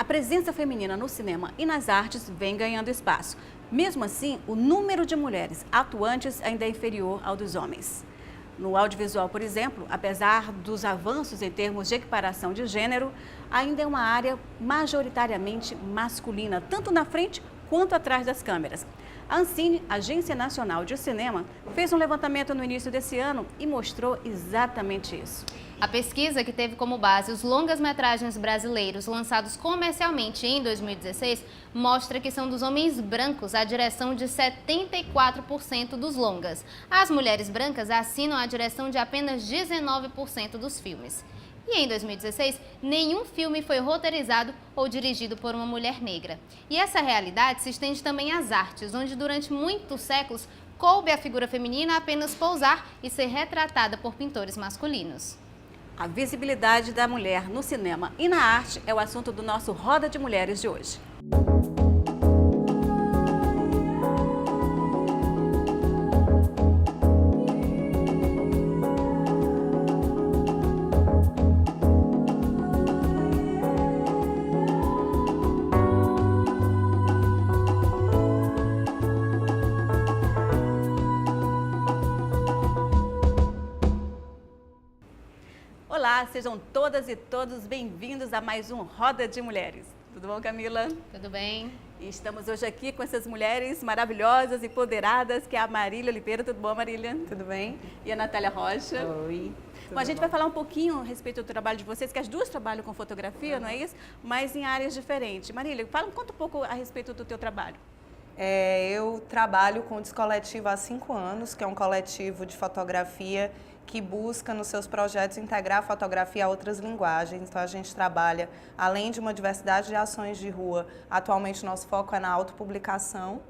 presença feminina no cinema e nas artes vem ganhando espaço. Mesmo assim, o número de mulheres atuantes ainda é inferior ao dos homens. No audiovisual, por exemplo, apesar dos avanços em termos de equiparação de gênero, ainda é uma área majoritariamente masculina, tanto na frente quanto atrás das câmeras. A Ancine, Agência Nacional de Cinema, fez um levantamento no início desse ano e mostrou exatamente isso. A pesquisa, que teve como base os longas-metragens brasileiros lançados comercialmente em 2016, mostra que são dos homens brancos a direção de 74% dos longas. As mulheres brancas assinam a direção de apenas 19% dos filmes. E em 2016, nenhum filme foi roteirizado ou dirigido por uma mulher negra. E essa realidade se estende também às artes, onde durante muitos séculos coube à figura feminina apenas pousar e ser retratada por pintores masculinos. A visibilidade da mulher no cinema e na arte é o assunto do nosso Roda de Mulheres de hoje. Olá, sejam todas e todos bem-vindos a mais um Roda de Mulheres. Tudo bom, Camila? Tudo bem? E estamos hoje aqui com essas mulheres maravilhosas e empoderadas, que é a Marília Oliveira. Tudo bom, Marília? Tudo bem? E a Natália Rocha. Oi. Bom, a gente vai falar um pouquinho a respeito do trabalho de vocês, que as duas trabalham com fotografia, não é isso? Mas em áreas diferentes. Marília, conta um pouco a respeito do teu trabalho. Eu trabalho com o Descoletivo há 5 anos, que é um coletivo de fotografia que busca nos seus projetos integrar a fotografia a outras linguagens. Então a gente trabalha, além de uma diversidade de ações de rua, atualmente nosso foco é na autopublicação,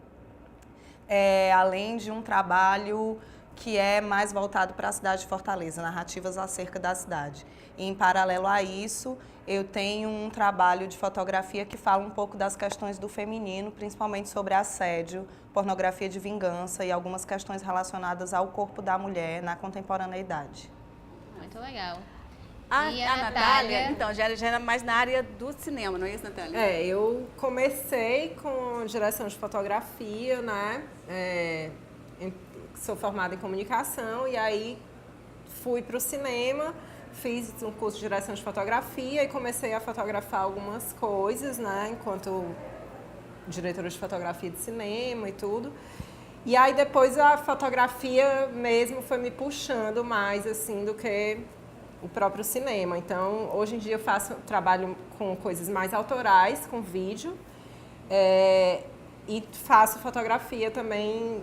além de um trabalho que é mais voltado para a cidade de Fortaleza, narrativas acerca da cidade. E, em paralelo a isso, eu tenho um trabalho de fotografia que fala um pouco das questões do feminino, principalmente sobre assédio, pornografia de vingança e algumas questões relacionadas ao corpo da mulher na contemporaneidade. Muito legal. E a Natália, então, já era mais na área do cinema, não é isso, Natália? Eu comecei com direção de fotografia, né? Sou formada em comunicação e aí fui para o cinema, fiz um curso de direção de fotografia e comecei a fotografar algumas coisas, né, enquanto diretora de fotografia de cinema e tudo. E aí depois a fotografia mesmo foi me puxando mais assim do que o próprio cinema. Então, hoje em dia eu trabalho com coisas mais autorais, com vídeo, e faço fotografia também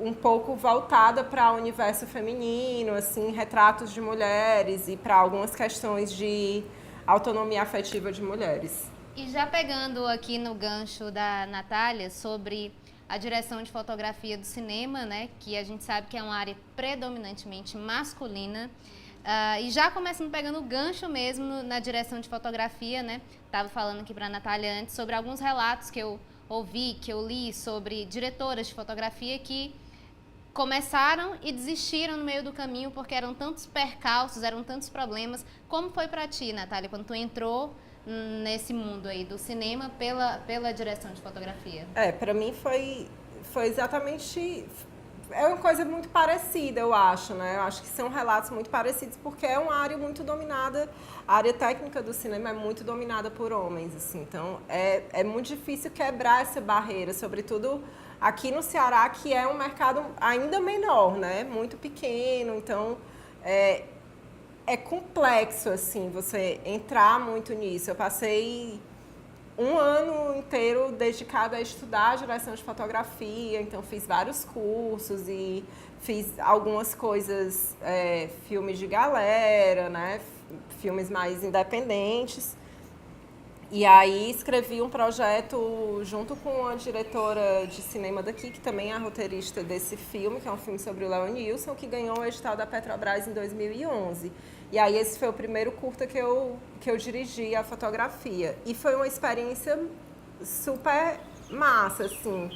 um pouco voltada para o universo feminino, assim, retratos de mulheres e para algumas questões de autonomia afetiva de mulheres. E já pegando aqui no gancho da Natália sobre a direção de fotografia do cinema, né, que a gente sabe que é uma área predominantemente masculina, e já começando pegando o gancho mesmo na direção de fotografia, né, estava falando aqui para a Natália antes sobre alguns relatos que eu ouvi, que eu li sobre diretoras de fotografia que começaram e desistiram no meio do caminho porque eram tantos percalços, eram tantos problemas. Como foi para ti, Natália, quando tu entrou nesse mundo aí do cinema pela direção de fotografia? Para mim foi exatamente... É uma coisa muito parecida, eu acho, né? Eu acho que são relatos muito parecidos porque é uma área muito dominada, a área técnica do cinema é muito dominada por homens, assim. Então, é muito difícil quebrar essa barreira, sobretudo aqui no Ceará, que é um mercado ainda menor, né? Muito pequeno, então é complexo, assim, você entrar muito nisso. Eu passei um ano inteiro dedicado a estudar a direção de fotografia, então fiz vários cursos e fiz algumas coisas, filmes de galera, né? Filmes mais independentes. E aí escrevi um projeto junto com a diretora de cinema daqui, que também é a roteirista desse filme, que é um filme sobre o Leonilson, que ganhou o edital da Petrobras em 2011. E aí esse foi o primeiro curta que eu dirigi a fotografia. E foi uma experiência super massa, assim.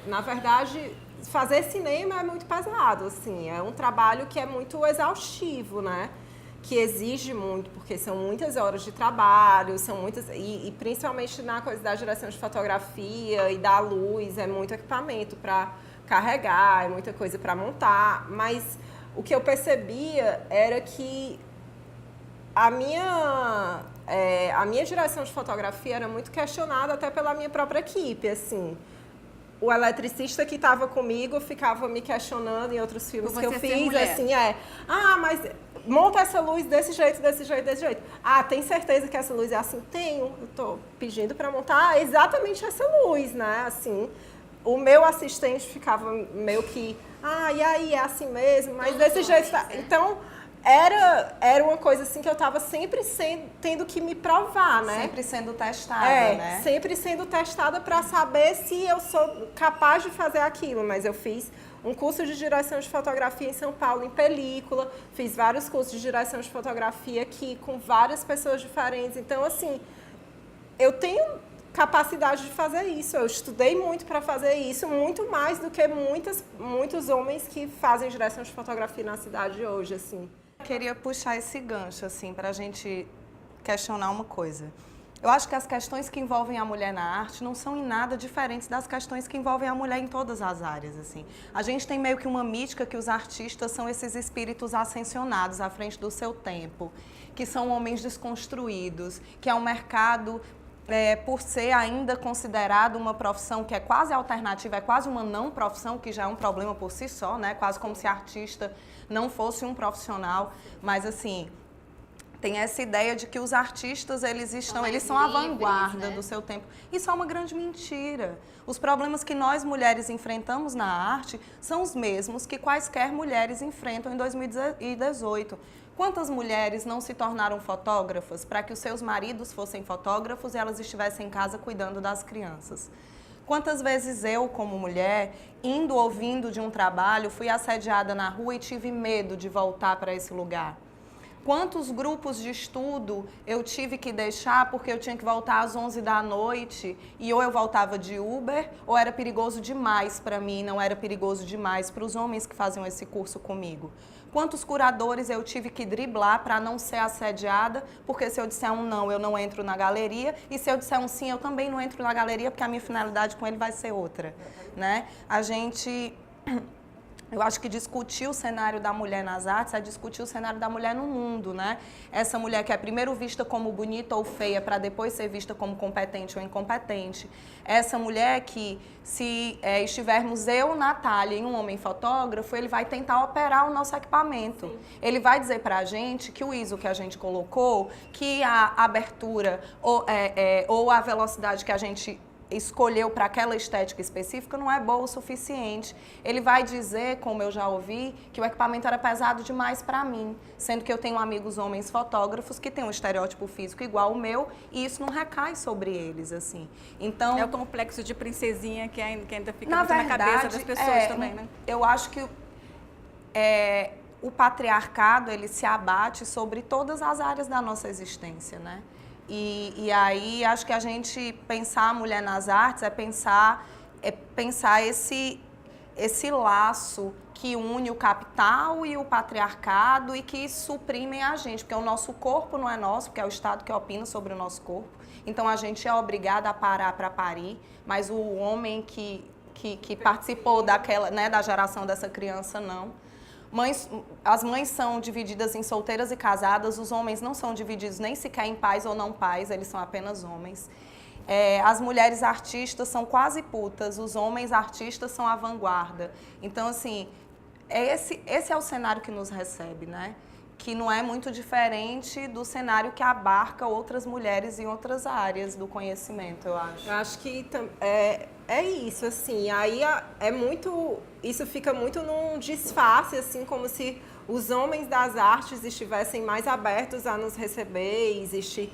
Na verdade, fazer cinema é muito pesado, assim. É um trabalho que é muito exaustivo, né? que exige muito, porque são muitas horas de trabalho, são muitas e principalmente na coisa da direção de fotografia e da luz, é muito equipamento para carregar, é muita coisa para montar, mas o que eu percebia era que a minha direção de fotografia era muito questionada até pela minha própria equipe, assim. O eletricista que estava comigo ficava me questionando em outros filmes que eu fiz, assim, mas monta essa luz desse jeito, desse jeito, desse jeito. Ah, tem certeza que essa luz é assim? Tenho, eu estou pedindo para montar exatamente essa luz, né, assim. O meu assistente ficava meio que, e aí, é assim mesmo, mas desse jeito... Tá. Então, era uma coisa assim que eu estava sempre tendo que me provar, né? Sempre sendo testada, né? Sempre sendo testada para saber se eu sou capaz de fazer aquilo. Mas eu fiz um curso de direção de fotografia em São Paulo, em película. Fiz vários cursos de direção de fotografia aqui com várias pessoas diferentes. Então, assim, eu tenho capacidade de fazer isso. Eu estudei muito para fazer isso, muito mais do que muitos homens que fazem direção de fotografia na cidade hoje, assim. Queria puxar esse gancho, assim, para a gente questionar uma coisa. Eu acho que as questões que envolvem a mulher na arte não são em nada diferentes das questões que envolvem a mulher em todas as áreas, assim. A gente tem meio que uma mística que os artistas são esses espíritos ascensionados à frente do seu tempo, que são homens desconstruídos, que é um mercado... por ser ainda considerado uma profissão que é quase alternativa, é quase uma não profissão, que já é um problema por si só, né? Quase como se artista não fosse um profissional, mas assim, tem essa ideia de que os artistas, eles são a vanguarda, né, do seu tempo. Isso é uma grande mentira. Os problemas que nós mulheres enfrentamos na arte são os mesmos que quaisquer mulheres enfrentam em 2018. Quantas mulheres não se tornaram fotógrafas para que os seus maridos fossem fotógrafos e elas estivessem em casa cuidando das crianças? Quantas vezes eu, como mulher, indo ou vindo de um trabalho, fui assediada na rua e tive medo de voltar para esse lugar? Quantos grupos de estudo eu tive que deixar porque eu tinha que voltar às 11 da noite e ou eu voltava de Uber ou era perigoso demais para mim, não era perigoso demais para os homens que faziam esse curso comigo? Quantos curadores eu tive que driblar para não ser assediada, porque se eu disser um não, eu não entro na galeria, e se eu disser um sim, eu também não entro na galeria, porque a minha finalidade com ele vai ser outra, né? Eu acho que discutir o cenário da mulher nas artes é discutir o cenário da mulher no mundo, né? Essa mulher que é primeiro vista como bonita ou feia para depois ser vista como competente ou incompetente. Essa mulher que, se estivermos eu, Natália, e um homem fotógrafo, ele vai tentar operar o nosso equipamento. Sim. Ele vai dizer para a gente que o ISO que a gente colocou, que a abertura ou a velocidade que a gente escolheu para aquela estética específica não é boa o suficiente. Ele vai dizer, como eu já ouvi, que o equipamento era pesado demais para mim, sendo que eu tenho amigos homens fotógrafos que têm um estereótipo físico igual ao meu e isso não recai sobre eles, assim. Então, é o complexo de princesinha que ainda fica muito na cabeça das pessoas também, né? Eu acho que o patriarcado, ele se abate sobre todas as áreas da nossa existência, né? E aí, acho que a gente pensar a mulher nas artes é pensar esse laço que une o capital e o patriarcado e que suprimem a gente, porque o nosso corpo não é nosso, porque é o Estado que opina sobre o nosso corpo. Então, a gente é obrigada a parar para parir, mas o homem que participou daquela, né, da geração dessa criança, não. As mães são divididas em solteiras e casadas, os homens não são divididos nem sequer em pais ou não pais, eles são apenas homens. As mulheres artistas são quase putas, os homens artistas são a vanguarda. Então, assim, esse é o cenário que nos recebe, né? Que não é muito diferente do cenário que abarca outras mulheres em outras áreas do conhecimento, eu acho. Eu acho que é isso, assim, aí isso fica muito num disfarce, assim, como se os homens das artes estivessem mais abertos a nos receber, existe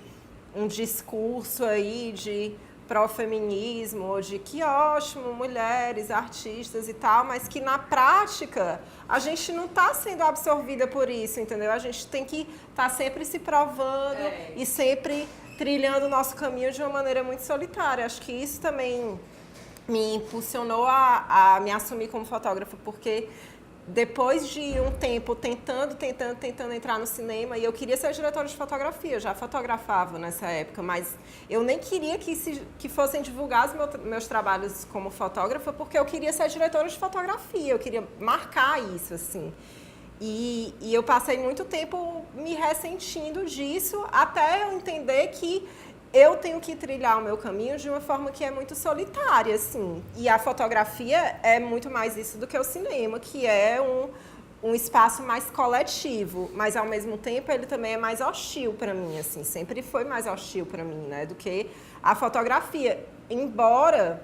um discurso aí de pró-feminismo, de que ótimo, mulheres, artistas e tal, mas que na prática a gente não está sendo absorvida por isso, entendeu? A gente tem que estar sempre se provando e sempre trilhando o nosso caminho de uma maneira muito solitária. Acho que isso também me impulsionou a me assumir como fotógrafa, porque depois de um tempo tentando entrar no cinema, e eu queria ser diretora de fotografia, eu já fotografava nessa época, mas eu nem queria que fossem divulgados meus trabalhos como fotógrafa, porque eu queria ser diretora de fotografia, eu queria marcar isso, assim. E eu passei muito tempo me ressentindo disso, até eu entender que eu tenho que trilhar o meu caminho de uma forma que é muito solitária, assim. E a fotografia é muito mais isso do que o cinema, que é um espaço mais coletivo, mas ao mesmo tempo ele também é mais hostil para mim, assim. Sempre foi mais hostil para mim, né, do que a fotografia. Embora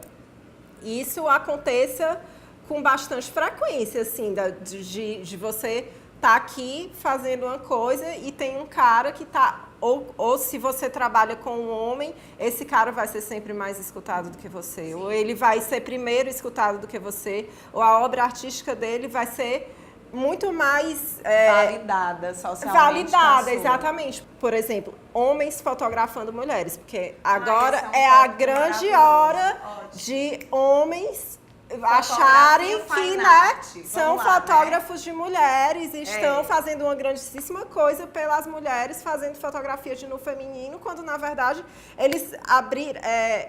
isso aconteça com bastante frequência, assim, de você estar aqui fazendo uma coisa e tem um cara que está... Ou se você trabalha com um homem, esse cara vai ser sempre mais escutado do que você. Sim. Ou ele vai ser primeiro escutado do que você. Ou a obra artística dele vai ser muito mais... validada socialmente. Validada, exatamente. Por exemplo, homens fotografando mulheres. Porque agora é a grande hora de homens acharem que, né, são fotógrafos de mulheres e estão fazendo uma grandíssima coisa pelas mulheres, fazendo fotografia de nu feminino, quando na verdade eles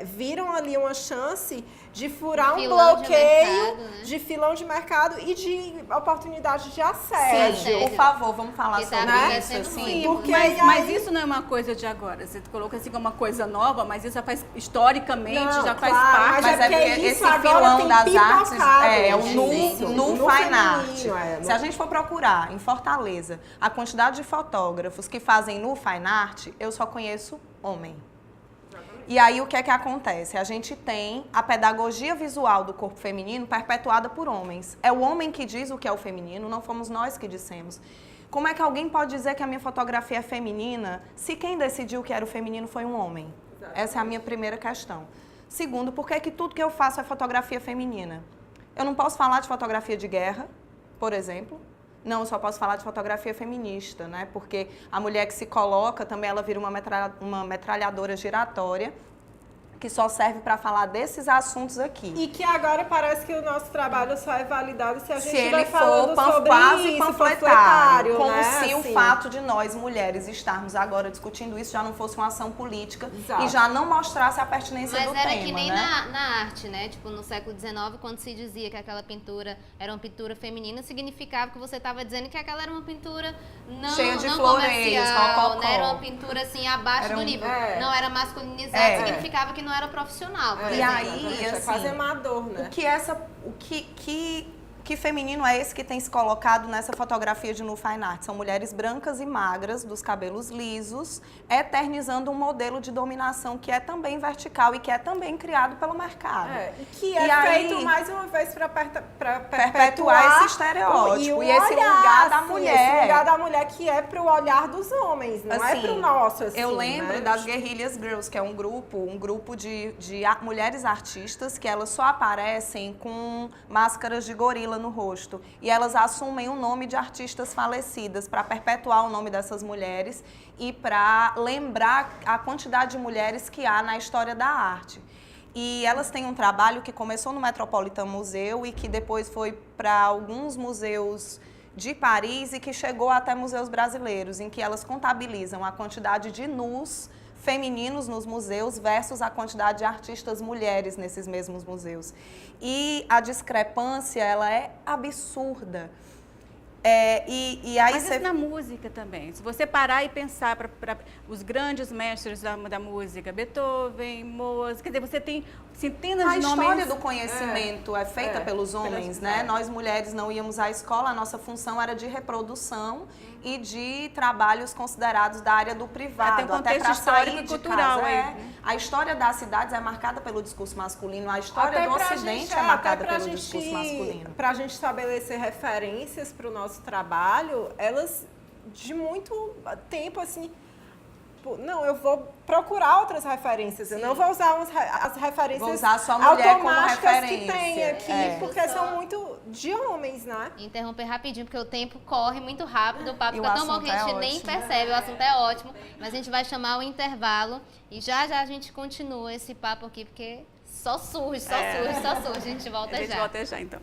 viram ali uma chance de furar um bloqueio de filão de mercado e de oportunidade de assédio. Sim, por favor, vamos falar sobre isso. Assim, mas isso não é uma coisa de agora. Você coloca assim como uma coisa nova, mas isso já faz historicamente, já faz parte. Mas é porque esse filão das artes é o nu fine art. Se a gente for procurar em Fortaleza a quantidade de fotógrafos que fazem nu fine art, eu só conheço homem. E aí o que é que acontece? A gente tem a pedagogia visual do corpo feminino perpetuada por homens. É o homem que diz o que é o feminino, não fomos nós que dissemos. Como é que alguém pode dizer que a minha fotografia é feminina se quem decidiu que era o feminino foi um homem? Essa é a minha primeira questão. Segundo, por que tudo que eu faço é fotografia feminina? Eu não posso falar de fotografia de guerra, por exemplo. Não, eu só posso falar de fotografia feminista, né? Porque a mulher que se coloca também, ela vira uma metralhadora giratória que só serve para falar desses assuntos aqui. E que agora parece que o nosso trabalho só é validado se a gente ele vai falando sobre quase isso, panfletário, como né? se assim, o fato de nós, mulheres, estarmos agora discutindo isso já não fosse uma ação política. Exato. E já não mostrasse a pertinência do tema. Mas era que nem né? na arte, né? Tipo, no século XIX, quando se dizia que aquela pintura era uma pintura feminina, significava que você estava dizendo que aquela era uma pintura cheia de não floreios, comercial, né? Era uma pintura assim abaixo do nível. Não era masculinizada, significava que não era profissional. E aí, assim, é quase amador, né? O que feminino é esse que tem se colocado nessa fotografia de nu fine art? São mulheres brancas e magras, dos cabelos lisos, eternizando um modelo de dominação que é também vertical e que é também criado pelo mercado. E que é feito mais uma vez para perpetuar esse estereótipo e esse lugar da mulher. Esse lugar da mulher que é para o olhar dos homens, não é para o nosso. Assim, eu lembro né? das Guerrillas Girls, que é um grupo de mulheres artistas que elas só aparecem com máscaras de gorila no rosto. E elas assumem o nome de artistas falecidas para perpetuar o nome dessas mulheres e para lembrar a quantidade de mulheres que há na história da arte. E elas têm um trabalho que começou no Metropolitan Museu e que depois foi para alguns museus de Paris e que chegou até museus brasileiros, em que elas contabilizam a quantidade de nus femininos nos museus versus a quantidade de artistas mulheres nesses mesmos museus. E a discrepância, ela é absurda. Mas isso na música também. Se você parar e pensar para os grandes mestres da música, Beethoven, Mozart, quer dizer, você tem centenas de nomes. A história do conhecimento é feita pelos homens, né? Nós mulheres não íamos à escola, a nossa função era de reprodução e de trabalhos considerados da área do privado. Tem um contexto histórico e cultural aí. A história das cidades é marcada pelo discurso masculino, a história do Ocidente é marcada pelo discurso masculino. Para a gente estabelecer referências para o nosso trabalho, elas de muito tempo assim, não, eu vou procurar outras referências, eu não vou usar as referências vou usar só a mulher automáticas como referência. Que tem aqui, porque são muito de homens, né? Interromper rapidinho, porque o tempo corre muito rápido, o papo fica tão bom que a gente nem ótimo. percebe, o assunto é ótimo, mas a gente vai chamar o intervalo e já a gente continua esse papo aqui, porque só surge, a gente volta já. A gente volta já, então.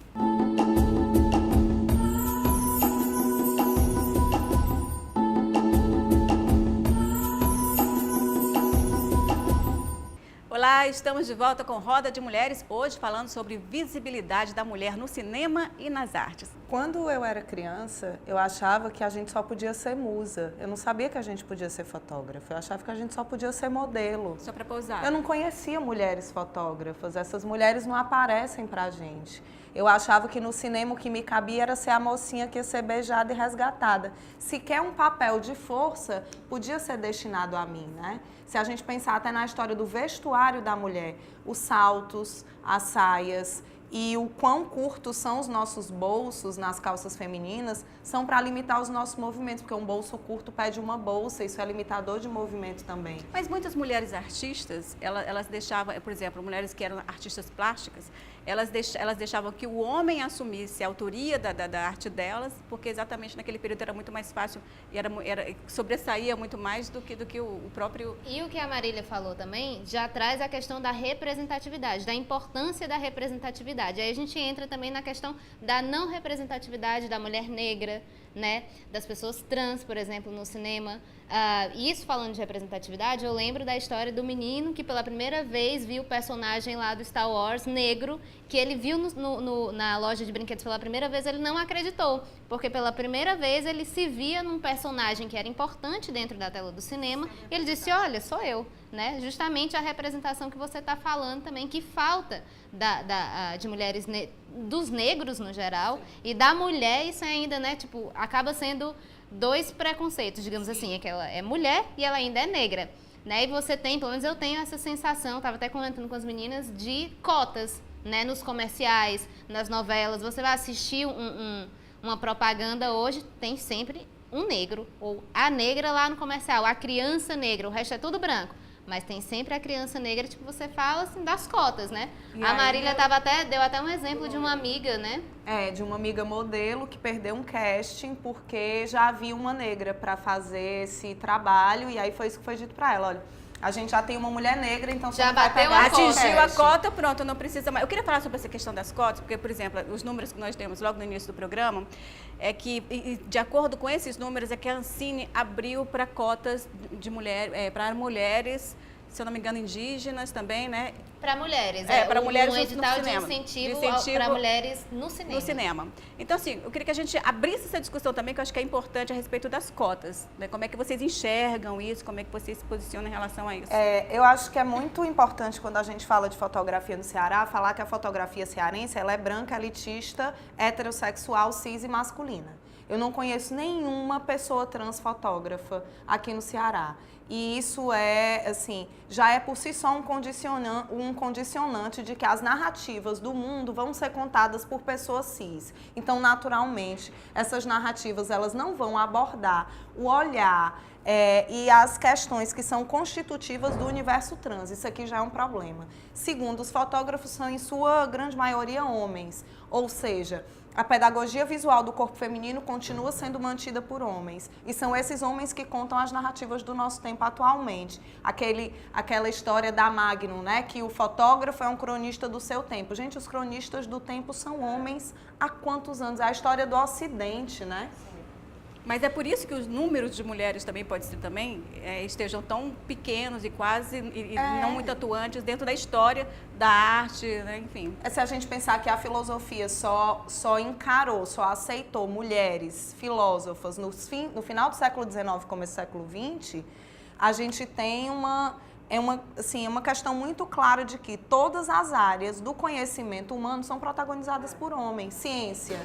Olá, estamos de volta com Roda de Mulheres, hoje falando sobre visibilidade da mulher no cinema e nas artes. Quando eu era criança, eu achava que a gente só podia ser musa. Eu não sabia que a gente podia ser fotógrafa. Eu achava que a gente só podia ser modelo. Só para pousar. Eu não conhecia mulheres fotógrafas. Essas mulheres não aparecem pra gente. Eu achava que no cinema o que me cabia era ser a mocinha que ia ser beijada e resgatada. Sequer um papel de força podia ser destinado a mim, né? Se a gente pensar até na história do vestuário da mulher, os saltos, as saias e o quão curtos são os nossos bolsos nas calças femininas, são para limitar os nossos movimentos, porque um bolso curto pede uma bolsa, isso é limitador de movimento também. Mas muitas mulheres artistas, elas deixavam, por exemplo, mulheres que eram artistas plásticas, elas deixavam que o homem assumisse a autoria da arte delas, porque exatamente naquele período era muito mais fácil e sobressaía muito mais do que o próprio... E o que a Marília falou também já traz a questão da representatividade, da importância da representatividade. Aí a gente entra também na questão da não representatividade da mulher negra, né, das pessoas trans, por exemplo, no cinema. Isso falando de representatividade, eu lembro da história do menino que pela primeira vez viu o personagem lá do Star Wars negro, que ele viu na loja de brinquedos pela primeira vez, ele não acreditou, porque pela primeira vez ele se via num personagem que era importante dentro da tela do cinema, e ele disse, olha, sou eu, né? Justamente a representação que você está falando também, que falta de mulheres, dos negros no geral, e da mulher, isso ainda, né, tipo, acaba sendo dois preconceitos, digamos assim, é que ela é mulher e ela ainda é negra, né? E você tem, pelo menos eu tenho essa sensação, estava até comentando com as meninas, de cotas, né? Nos comerciais, nas novelas, você vai assistir uma propaganda hoje, tem sempre um negro, ou a negra lá no comercial, a criança negra, o resto é tudo branco. Mas tem sempre a criança negra, tipo, você fala assim, das cotas, né? E a aí, Marília deu até um exemplo de uma amiga, né? De uma amiga modelo que perdeu um casting porque já havia uma negra para fazer esse trabalho, e aí foi isso que foi dito para ela, olha, a gente já tem uma mulher negra, então você Já não vai bateu pegar a esse cota. Atingiu a casting. cota, pronto, não precisa mais. Eu queria falar sobre essa questão das cotas, porque, por exemplo, os números que nós temos logo no início do programa, é que, de acordo com esses números, é que a Ancine abriu para cotas de mulher, para mulheres, se eu não me engano, indígenas também, né? Para mulheres, para mulheres um no edital de cinema. incentivo, De para mulheres no cinema. No cinema. Então, assim, eu queria que a gente abrisse essa discussão também, que eu acho que é importante a respeito das cotas, né? Como é que vocês enxergam isso, como é que vocês se posicionam em relação a isso? Eu acho que é muito importante, quando a gente fala de fotografia no Ceará, falar que a fotografia cearense, ela é branca, elitista, heterossexual, cis e masculina. Eu não conheço nenhuma pessoa trans fotógrafa aqui no Ceará. E isso assim, já é por si só um condicionante de que as narrativas do mundo vão ser contadas por pessoas cis. Então, naturalmente, essas narrativas, elas não vão abordar o olhar e as questões que são constitutivas do universo trans. Isso aqui já é um problema. Segundo, os fotógrafos são, em sua grande maioria, homens. Ou seja, a pedagogia visual do corpo feminino continua sendo mantida por homens. E são esses homens que contam as narrativas do nosso tempo atualmente. Aquela história da Magnum, né? Que o fotógrafo é um cronista do seu tempo. Gente, os cronistas do tempo são homens há quantos anos? É a história do Ocidente, né? Mas é por isso que os números de mulheres também, pode ser também, estejam tão pequenos e quase não muito atuantes dentro da história da arte, né? Enfim. Se a gente pensar que a filosofia só encarou, só aceitou mulheres filósofas no final do século XIX, começo do século XX, a gente tem uma questão muito clara de que todas as áreas do conhecimento humano são protagonizadas por homens. Ciência.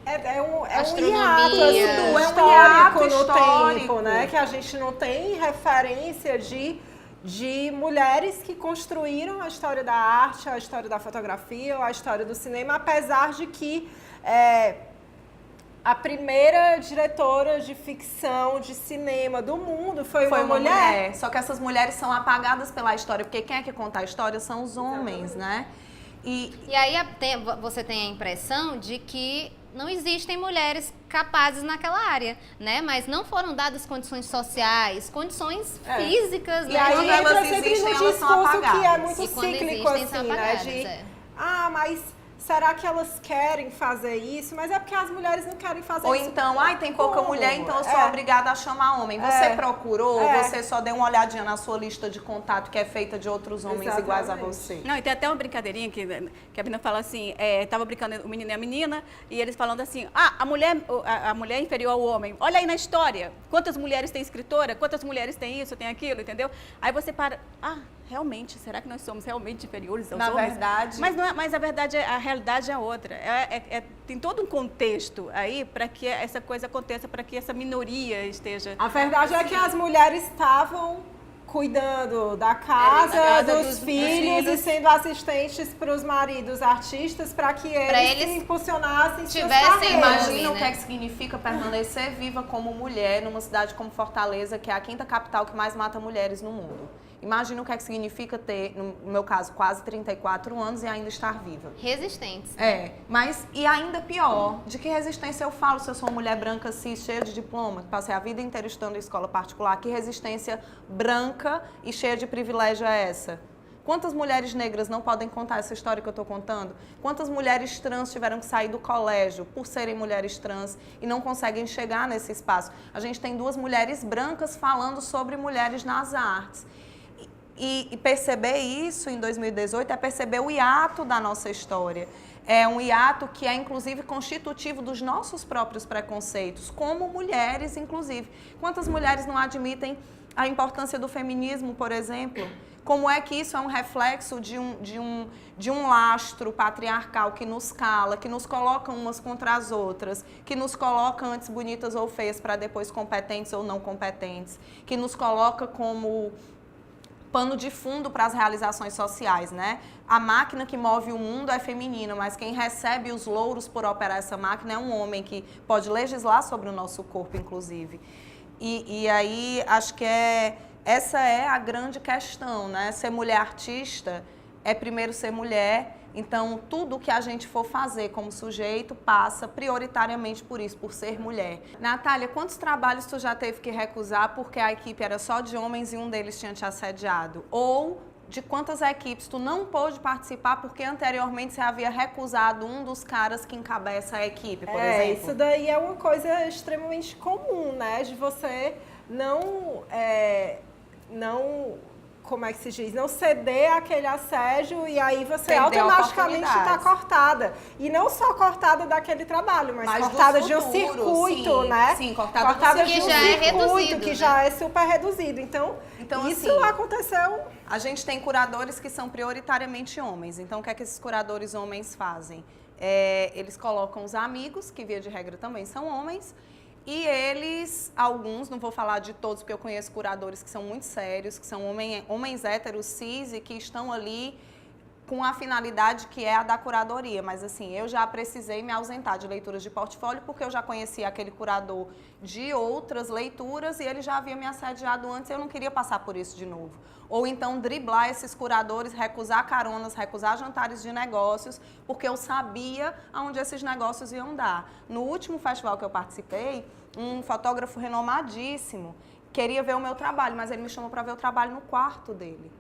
É um Astronomia. hiato hiato no histórico. tempo, né? Que a gente não tem referência de mulheres que construíram a história da arte, a história da fotografia, a história do cinema, apesar de que a primeira diretora de ficção, de cinema do mundo foi uma mulher. Só que essas mulheres são apagadas pela história, porque quem é que conta a história são os homens, né? E aí você tem a impressão de que não existem mulheres capazes naquela área, né? Mas não foram dadas condições sociais, condições físicas, E né? aí Quando entra elas sempre existem, no elas são discurso apagadas. que é muito E quando cíclico, existem, são assim, apagadas, né? Mas será que elas querem fazer isso? Mas é porque as mulheres não querem fazer Ou isso. então, tem pouca Como? mulher, então eu sou obrigada a chamar homem. Você procurou, você só deu uma olhadinha na sua lista de contato que é feita de outros homens iguais a você? Não, e tem até uma brincadeirinha que a menina fala assim, tava brincando o menino e a menina, e eles falando assim, a mulher é inferior ao homem. Olha aí na história, quantas mulheres tem escritora, quantas mulheres tem isso, tem aquilo, entendeu? Aí você para, realmente, será que nós somos realmente inferiores aos homens? Na verdade... Mas a verdade, a realidade é outra. Tem todo um contexto aí para que essa coisa aconteça, para que essa minoria esteja... A verdade é que as mulheres estavam cuidando da casa, dos filhos e sendo assistentes para os maridos artistas para que eles impulsionassem suas carreiras. Imagina o que é que significa permanecer viva como mulher numa cidade como Fortaleza, que é a 5ª capital que mais mata mulheres no mundo. Imagina o que é que significa ter, no meu caso, quase 34 anos e ainda estar viva. Resistentes. Mas e ainda pior, de que resistência eu falo se eu sou uma mulher branca, cis, cheia de diploma, que passei a vida inteira estudando em escola particular, que resistência branca e cheia de privilégio é essa? Quantas mulheres negras não podem contar essa história que eu estou contando? Quantas mulheres trans tiveram que sair do colégio por serem mulheres trans e não conseguem chegar nesse espaço? A gente tem 2 mulheres brancas falando sobre mulheres nas artes. E perceber isso em 2018 é perceber o hiato da nossa história. É um hiato que é, inclusive, constitutivo dos nossos próprios preconceitos, como mulheres, inclusive. Quantas mulheres não admitem a importância do feminismo, por exemplo? Como é que isso é um reflexo de um lastro patriarcal que nos cala, que nos coloca umas contra as outras, que nos coloca antes bonitas ou feias para depois competentes ou não competentes, que nos coloca como pano de fundo para as realizações sociais, né? A máquina que move o mundo é feminina, mas quem recebe os louros por operar essa máquina é um homem que pode legislar sobre o nosso corpo, inclusive. E aí, acho que essa é a grande questão, né? Ser mulher artista é primeiro ser mulher. Então, tudo que a gente for fazer como sujeito passa prioritariamente por isso, por ser mulher. Natália, quantos trabalhos tu já teve que recusar porque a equipe era só de homens e um deles tinha te assediado? Ou de quantas equipes tu não pôde participar porque anteriormente você havia recusado um dos caras que encabeça a equipe, por exemplo? Isso daí é uma coisa extremamente comum, né? De você não como é que se diz, não ceder àquele assédio e aí você automaticamente está cortada. E não só cortada daquele trabalho, mas cortada de um circuito, né? Sim, cortada de um circuito que já é super reduzido. Então isso assim, aconteceu. A gente tem curadores que são prioritariamente homens. Então, o que é que esses curadores homens fazem? Eles colocam os amigos, que via de regra também são homens, e eles, alguns, não vou falar de todos, porque eu conheço curadores que são muito sérios, que são homens héteros, cis, e que estão ali com a finalidade que é a da curadoria. Mas, assim, eu já precisei me ausentar de leituras de portfólio, porque eu já conhecia aquele curador de outras leituras e ele já havia me assediado antes e eu não queria passar por isso de novo. Ou então driblar esses curadores, recusar caronas, recusar jantares de negócios, porque eu sabia aonde esses negócios iam dar. No último festival que eu participei, um fotógrafo renomadíssimo queria ver o meu trabalho, mas ele me chamou para ver o trabalho no quarto dele.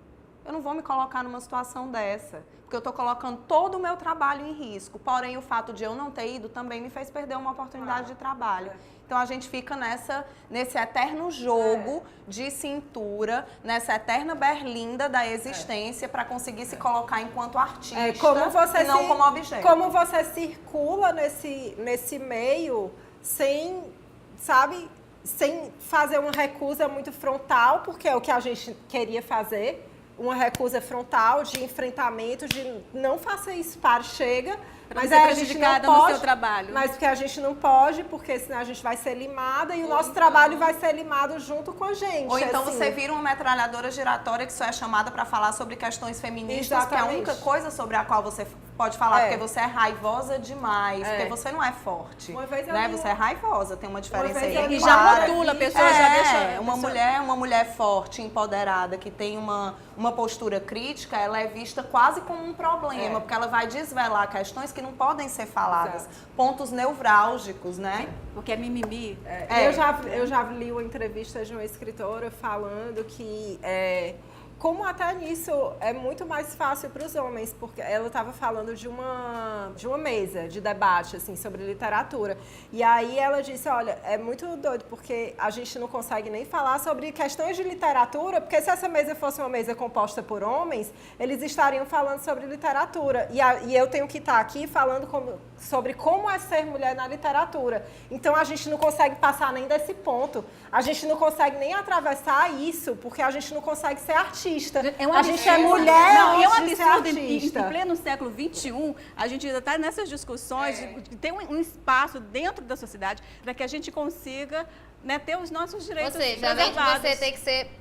Eu não vou me colocar numa situação dessa, porque eu estou colocando todo o meu trabalho em risco. Porém, o fato de eu não ter ido também me fez perder uma oportunidade de trabalho. Então, a gente fica nesse eterno jogo de cintura, nessa eterna berlinda da existência para conseguir se colocar enquanto artista e não como objeto. Como você circula nesse meio sem, sabe, sem fazer uma recusa muito frontal, porque é o que a gente queria fazer, uma recusa frontal de enfrentamento, de não faça isso, pare, chega. Mas a gente não pode, no seu trabalho. Mas porque a gente não pode, porque senão a gente vai ser limada e o nosso trabalho vai ser limado junto com a gente. Ou então assim. você vira uma metralhadora giratória que só é chamada para falar sobre questões feministas, Exatamente. Que é a única coisa sobre a qual você pode falar, porque você é raivosa demais, porque você não é forte. Uma vez né? Você é raivosa, tem uma diferença aí. E já modula, a pessoa já deixa... Uma mulher forte, empoderada, que tem uma postura crítica, ela é vista quase como um problema, porque ela vai desvelar questões que não podem ser faladas. Exato. Pontos nevrálgicos, né? Porque é mimimi. Eu já li uma entrevista de uma escritora falando que como até nisso é muito mais fácil para os homens, porque ela estava falando de uma mesa de debate assim, sobre literatura. E aí ela disse, olha, é muito doido, porque a gente não consegue nem falar sobre questões de literatura, porque se essa mesa fosse uma mesa composta por homens, eles estariam falando sobre literatura. E eu tenho que estar aqui falando sobre como é ser mulher na literatura. Então a gente não consegue passar nem desse ponto. A gente não consegue nem atravessar isso, porque a gente não consegue ser artista. A gente é mulher, não, é um antes de ser absurdo. Em artista. pleno século XXI, a gente ainda está nessas discussões de ter um espaço dentro da sociedade para que a gente consiga, né, ter os nossos direitos preservados. Ou seja, além de você ter que ser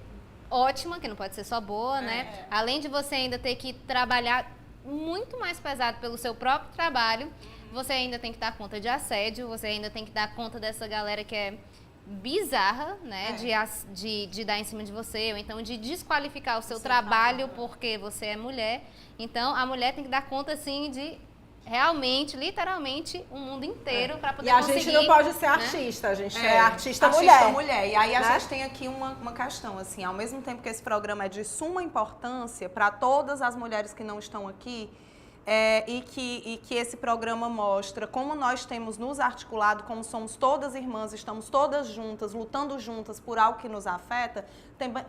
ótima, que não pode ser só boa, né? Além de você ainda ter que trabalhar muito mais pesado pelo seu próprio trabalho, você ainda tem que dar conta de assédio, você ainda tem que dar conta dessa galera que é bizarra, né, de dar em cima de você, ou então de desqualificar o seu trabalho porque você é mulher. Então, a mulher tem que dar conta, assim, de realmente, literalmente, o mundo inteiro para poder conseguir... E a gente não pode ser artista, a gente é artista mulher. E aí a gente tem aqui uma questão, assim, ao mesmo tempo que esse programa é de suma importância para todas as mulheres que não estão aqui, e que esse programa mostra como nós temos nos articulado, como somos todas irmãs, estamos todas juntas, lutando juntas por algo que nos afeta,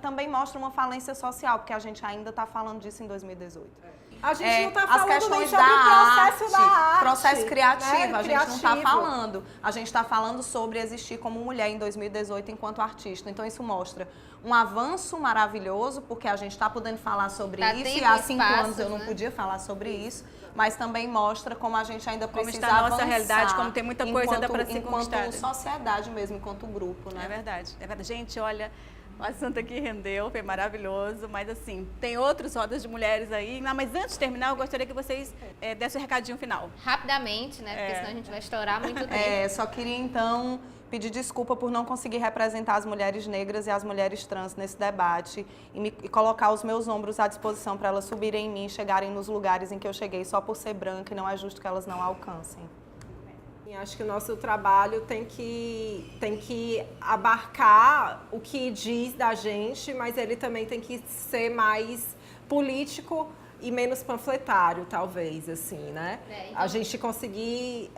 também mostra uma falência social, porque a gente ainda está falando disso em 2018. A gente não está falando as questões nem sobre da o processo da arte. Processo criativo, né? a gente não está falando. A gente está falando sobre existir como mulher em 2018 enquanto artista. Então isso mostra um avanço maravilhoso, porque a gente está podendo falar sobre isso, e há 5 anos eu não podia falar sobre isso, mas também mostra como a gente ainda precisa avançar. Como está a nossa avançar, realidade, como tem muita coisa ainda para ser conquistada. Enquanto sociedade mesmo, enquanto grupo, né? É verdade, é verdade. Gente, olha, o assunto aqui rendeu, foi maravilhoso, mas assim, tem outros rodas de mulheres aí. Não, mas antes de terminar, eu gostaria que vocês dessem um recadinho final. Rapidamente, né? Porque senão a gente vai estourar muito tempo. Só queria então pedir desculpa por não conseguir representar as mulheres negras e as mulheres trans nesse debate e colocar os meus ombros à disposição para elas subirem em mim e chegarem nos lugares em que eu cheguei só por ser branca, e não é justo que elas não alcancem. Acho que o nosso trabalho tem que abarcar o que diz da gente, mas ele também tem que ser mais político e menos panfletário, talvez, assim, né? A gente conseguir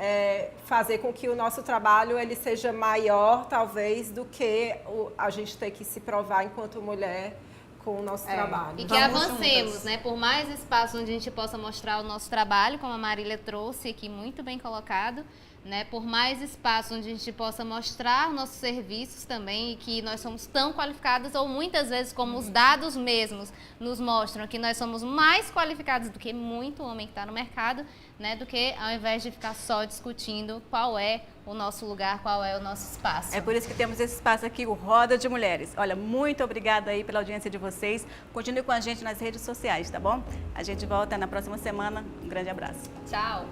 fazer com que o nosso trabalho ele seja maior, talvez, do que a gente ter que se provar enquanto mulher com o nosso trabalho. E que avancemos, né? Por mais espaço onde a gente possa mostrar o nosso trabalho, como a Marília trouxe aqui, muito bem colocado, né? Por mais espaço onde a gente possa mostrar nossos serviços também, e que nós somos tão qualificadas, ou muitas vezes, como os dados mesmos nos mostram, que nós somos mais qualificados do que muito homem que está no mercado, né? Do que ao invés de ficar só discutindo qual é o nosso lugar, qual é o nosso espaço. É por isso que temos esse espaço aqui, o Roda de Mulheres. Olha, muito obrigada aí pela audiência de vocês. Continue com a gente nas redes sociais, tá bom? A gente volta na próxima semana. Um grande abraço. Tchau!